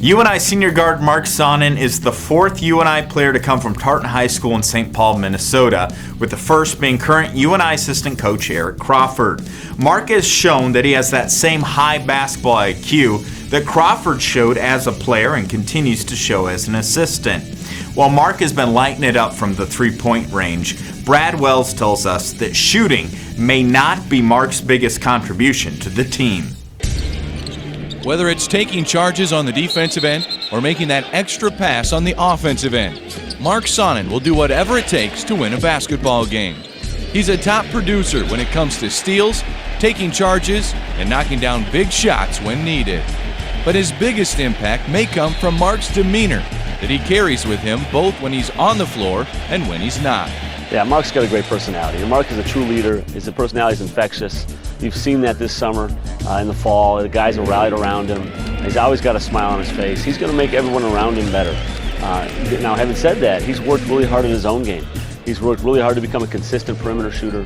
UNI senior guard Marc Sonnen is the fourth UNI player to come from Tartan High School in St. Paul, Minnesota, with the first being current UNI assistant coach Eric Crawford. Marc has shown that he has that same high basketball IQ that Crawford showed as a player and continues to show as an assistant. While Marc has been lighting it up from the three-point range, Brad Wells tells us that shooting may not be Marc's biggest contribution to the team. Whether it's taking charges on the defensive end or making that extra pass on the offensive end, Marc Sonnen will do whatever it takes to win a basketball game. He's a top producer when it comes to steals, taking charges, and knocking down big shots when needed. But his biggest impact may come from Marc's demeanor that he carries with him both when he's on the floor and when he's not. Yeah, Marc's got a great personality. And Marc is a true leader. His personality is infectious. You've seen that this summer in the fall. The guys have rallied around him. He's always got a smile on his face. He's going to make everyone around him better. Now, having said that, he's worked really hard in his own game. He's worked really hard to become a consistent perimeter shooter.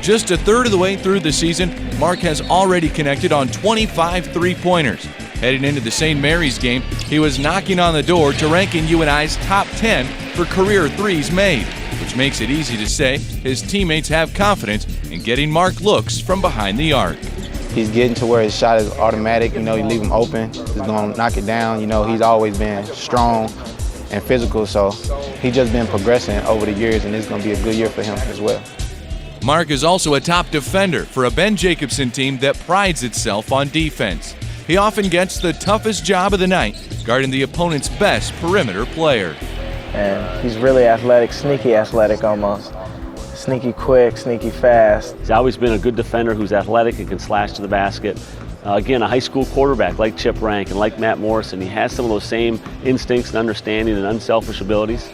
Just a third of the way through the season, Marc has already connected on 25 three-pointers. Heading into the St. Mary's game, he was knocking on the door to rank in UNI's top 10 for career threes made, which makes it easy to say his teammates have confidence in getting Marc looks from behind the arc. He's getting to where his shot is automatic. You leave him open, he's going to knock it down. He's always been strong and physical, so he's just been progressing over the years, and it's going to be a good year for him as well. Marc is also a top defender for a Ben Jacobson team that prides itself on defense. He often gets the toughest job of the night, guarding the opponent's best perimeter player. And he's really athletic, sneaky athletic almost. Sneaky quick, sneaky fast. He's always been a good defender who's athletic and can slash to the basket. Again, a high school quarterback like Chip Rank and like Matt Morrison. He has some of those same instincts and understanding and unselfish abilities.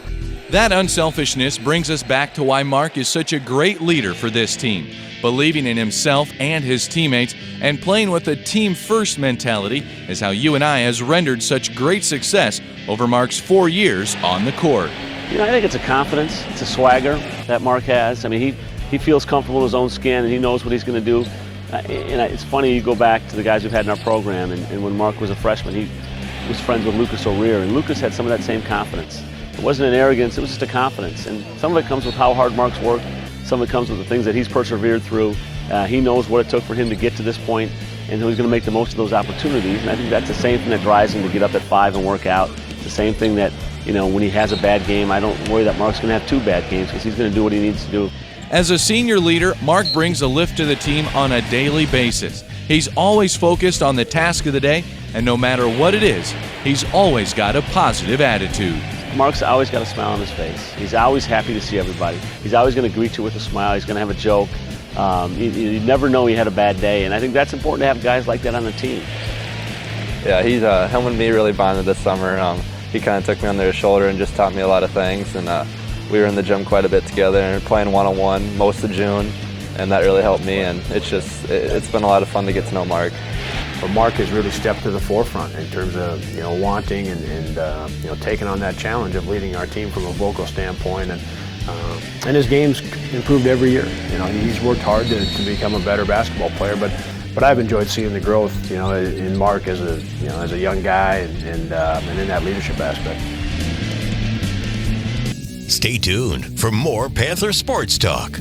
That unselfishness brings us back to why Marc is such a great leader for this team, believing in himself and his teammates and playing with a team-first mentality is how UNI has rendered such great success over Marc's 4 years on the court. I think it's a confidence, it's a swagger that Marc has. I mean, he feels comfortable in his own skin and he knows what he's going to do. And it's funny, you go back to the guys we've had in our program, and when Marc was a freshman, he was friends with Lucas O'Rear, and Lucas had some of that same confidence. It wasn't an arrogance, it was just a confidence. And some of it comes with how hard Marc's worked. Some of it comes with the things that he's persevered through. He knows what it took for him to get to this point, and he's going to make the most of those opportunities. And I think that's the same thing that drives him to get up at 5 and work out. It's the same thing that, when he has a bad game, I don't worry that Marc's going to have 2 bad games because he's going to do what he needs to do. As a senior leader, Marc brings a lift to the team on a daily basis. He's always focused on the task of the day, and no matter what it is, he's always got a positive attitude. Marc's always got a smile on his face. He's always happy to see everybody. He's always going to greet you with a smile. He's going to have a joke. You never know he had a bad day, and I think that's important to have guys like that on the team. Yeah, him and me really bonded this summer. He kind of took me under his shoulder and just taught me a lot of things, and we were in the gym quite a bit together and playing one-on-one most of June, and that really helped me, and it's been a lot of fun to get to know Marc. But Marc has really stepped to the forefront in terms of wanting and taking on that challenge of leading our team from a vocal standpoint, and his game's improved every year. He's worked hard to become a better basketball player, but I've enjoyed seeing the growth in Marc as a young guy and in that leadership aspect. Stay tuned for more Panther Sports Talk.